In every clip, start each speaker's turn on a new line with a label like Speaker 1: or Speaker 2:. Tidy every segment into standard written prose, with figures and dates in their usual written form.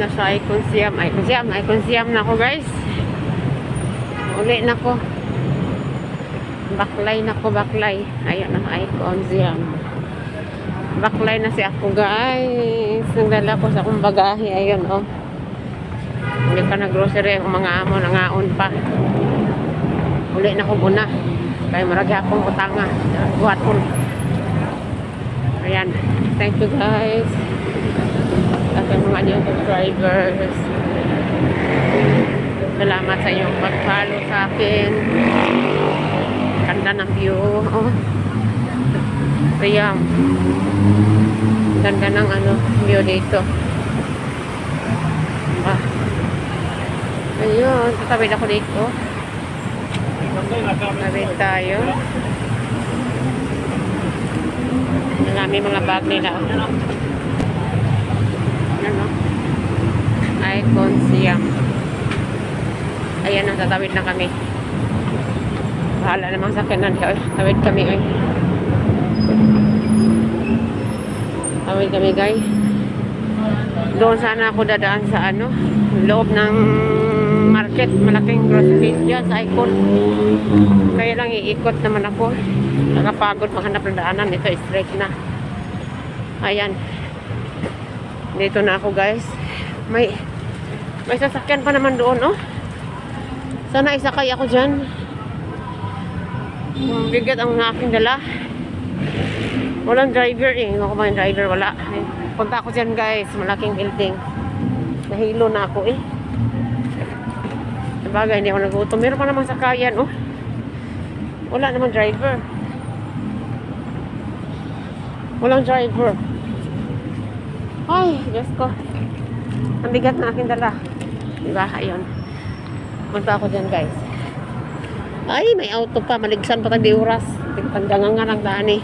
Speaker 1: na sa Icon Siam. Icon Siam na ako guys. Uli na ko. Baklay na ko, baklay. Ayan na, Icon Siam. Baklay na si ako guys. Nagdala ko sa akong bagahe. Ayun oh. Hindi pa na grocery ang mga amo. Nangaon pa. Uli na ko muna. Kaya maragi akong utanga. Buhaton. Ayan. Thank you guys. At ang mga new subscribers. Salamat sa inyong pag-follow sa akin. Ganda ng view. Oh. Ayan. Ganda ng view dito. Ah. Ayun. Tatawid ako dito. Tatawid tayo. Marami mga bag nila. Ano? Icon Siam. Ayan, tatawid na kami. Bahala namang sakyanan siya. Tawid kami ay. Tawid kami guys. Doon sana ako dadaan sa loob ng market. Malaking grocery dyan sa Icon. Kaya lang iikot naman ako. Nakapagod maghanap ng daanan. Ito straight na. Ayan. Dito na ako guys. May sasakyan pa naman doon oh. Sana isakay ako dyan. Bigat ang aking dala. Walang driver eh. Hindi ko ba yung driver? Wala. Punta ako dyan guys. Malaking building. Nahilo na ako eh. Sabagay, hindi ako nagutom. Meron pa namang sakayan oh. Wala namang driver. Walang driver. Ay, Diyos ko. Ang bigat na aking dala. Diba? Ayun. Punta ako dyan guys. Ay, may auto pa. Maligsan pa tadi oras. Ganganga ng daan eh.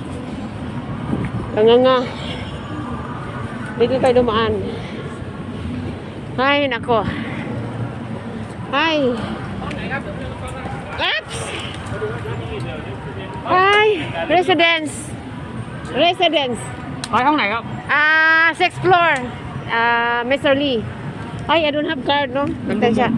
Speaker 1: Ganganga. Dito tayo dumaan. Ay, nako. Ay. Oops! Ay, residence.
Speaker 2: Ở không này không?
Speaker 1: 6th floor. Mr. Lee. Ay, I don't have card, no? Atensya.